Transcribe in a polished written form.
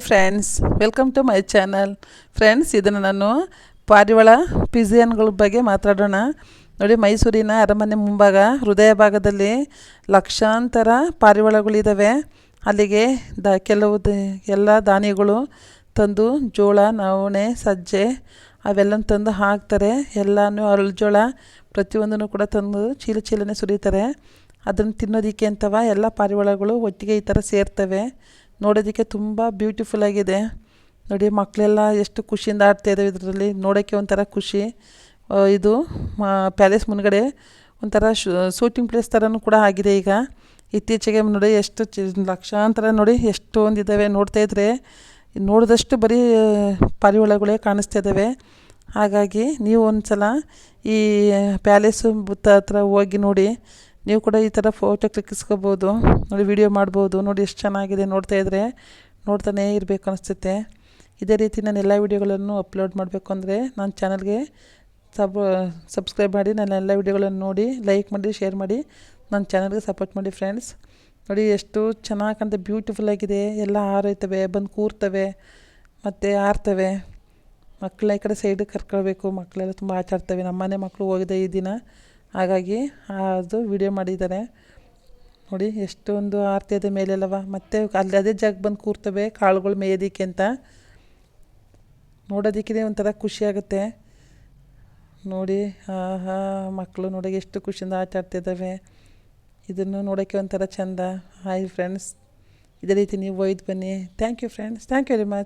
Friends, welcome to my channel. Friends, ಇದನ್ನು ನಾನು ಪಾರಿವಾಳ ಪಿಜಿಯನ್ಗಳ ಬಗ್ಗೆ ಮಾತಾಡೋಣ. ನೋಡಿ, ಮೈಸೂರಿನ ಅರಮನೆ ಮುಂಭಾಗ ಹೃದಯ ಭಾಗದಲ್ಲಿ ಲಕ್ಷಾಂತರ ಪಾರಿವಾಳಗಳಿದ್ದಾವೆ. ಅಲ್ಲಿಗೆ ಕೆಲವು ಎಲ್ಲ ದಾನಿಗಳು ತಂದು ಜೋಳ, ನವಣೆ, ಸಜ್ಜೆ ಅವೆಲ್ಲನೂ ತಂದು ಹಾಕ್ತಾರೆ. ಎಲ್ಲನೂ ಅರಳು ಜೋಳ ಪ್ರತಿಯೊಂದನ್ನು ಕೂಡ ತಂದು ಚೀಲನೇ ಸುರಿತಾರೆ. ಅದನ್ನು ತಿನ್ನೋದಕ್ಕೆ ಅಂತವ ಎಲ್ಲ ಪಾರಿವಾಳಗಳು ಒಟ್ಟಿಗೆ ಈ ಥರ ಸೇರ್ತವೆ. ನೋಡೋದಕ್ಕೆ ತುಂಬ ಬ್ಯೂಟಿಫುಲ್ ಆಗಿದೆ. ನೋಡಿ, ಮಕ್ಕಳೆಲ್ಲ ಎಷ್ಟು ಖುಷಿಯಿಂದ ಆಡ್ತಾಯಿದ್ದಾವೆ. ಇದರಲ್ಲಿ ನೋಡೋಕ್ಕೆ ಒಂಥರ ಖುಷಿ. ಇದು ಪ್ಯಾಲೇಸ್ ಮುಂದ್ಗಡೆ ಒಂಥರ ಶೂಟಿಂಗ್ ಪ್ಲೇಸ್ ಥರನೂ ಕೂಡ ಆಗಿದೆ. ಈಗ ಇತ್ತೀಚೆಗೆ ನೋಡಿ ಎಷ್ಟು ಲಕ್ಷಾಂತರ ನೋಡಿ ಎಷ್ಟೊಂದಿದ್ದಾವೆ. ನೋಡ್ತಾಯಿದ್ರೆ ನೋಡಿದಷ್ಟು ಬರೀ ಪಾರಿವಾಳಗಳೇ ಕಾಣಿಸ್ತಾ ಇದ್ದಾವೆ. ಹಾಗಾಗಿ ನೀವು ಒಂದು ಸಲ ಈ ಪ್ಯಾಲೇಸು ಹತ್ರ ಹೋಗಿ ನೋಡಿ. ನೀವು ಕೂಡ ಈ ಥರ ಫೋಟೋ ಕ್ಲಿಕ್ಕಿಸ್ಕೋಬೋದು. ನೋಡಿ, ವಿಡಿಯೋ ಮಾಡ್ಬೋದು. ನೋಡಿ ಎಷ್ಟು ಚೆನ್ನಾಗಿದೆ. ನೋಡ್ತಾಯಿದ್ರೆ ನೋಡ್ತಾನೇ ಇರಬೇಕು ಅನಿಸುತ್ತೆ. ಇದೇ ರೀತಿ ನಾನು ಎಲ್ಲ ವೀಡಿಯೋಗಳನ್ನು ಅಪ್ಲೋಡ್ ಮಾಡಬೇಕು ಅಂದರೆ ನನ್ನ ಚಾನಲ್ಗೆ ಸಬ್ಸ್ಕ್ರೈಬ್ ಮಾಡಿ. ನನ್ನ ಎಲ್ಲ ವೀಡಿಯೋಗಳನ್ನು ನೋಡಿ, ಲೈಕ್ ಮಾಡಿ, ಶೇರ್ ಮಾಡಿ, ನನ್ನ ಚಾನಲ್ಗೆ ಸಪೋರ್ಟ್ ಮಾಡಿ. ಫ್ರೆಂಡ್ಸ್, ನೋಡಿ ಎಷ್ಟು ಚೆನ್ನಾಗಿ ಕಾಣ್ತದೆ, ಬ್ಯೂಟಿಫುಲ್ ಆಗಿದೆ. ಎಲ್ಲ ಹಾರೈತವೆ, ಬಂದು ಕೂರ್ತವೆ ಮತ್ತು ಆರ್ತವೆ. ಮಕ್ಕಳ ಈ ಕಡೆ ಸೈಡಿಗೆ ಕರ್ಕೊಳ್ಬೇಕು. ಮಕ್ಕಳೆಲ್ಲ ತುಂಬ ಆಟ ಆಡ್ತವೆ. ನಮ್ಮನೆ ಮಕ್ಕಳು ಹೋಗಿದೆ ಈ ದಿನ, ಹಾಗಾಗಿ ಅದು ವಿಡಿಯೋ ಮಾಡಿದ್ದಾರೆ. ನೋಡಿ ಎಷ್ಟೊಂದು ಆರ್ತಿದೆ ಮೇಲೆಲ್ಲವ. ಮತ್ತು ಅಲ್ಲಿ ಅದೇ ಜಾಗ ಬಂದು ಕೂರ್ತವೆ ಕಾಳುಗಳು ಮೇಯೋದಕ್ಕೆ ಅಂತ. ನೋಡೋದಕ್ಕೆ ಒಂಥರ ಖುಷಿಯಾಗುತ್ತೆ. ನೋಡಿ, ಮಕ್ಕಳು ನೋಡಿ ಎಷ್ಟು ಖುಷಿಯಿಂದ ಆಟ ಆಡ್ತಿದ್ದಾವೆ. ಇದನ್ನು ನೋಡೋಕ್ಕೆ ಒಂಥರ ಚೆಂದ. ಹಾಯ್ ಫ್ರೆಂಡ್ಸ್, ಇದೇ ರೀತಿ ನೀವು ಒಯ್ದು ಬನ್ನಿ. Thank you friends, thank you very much.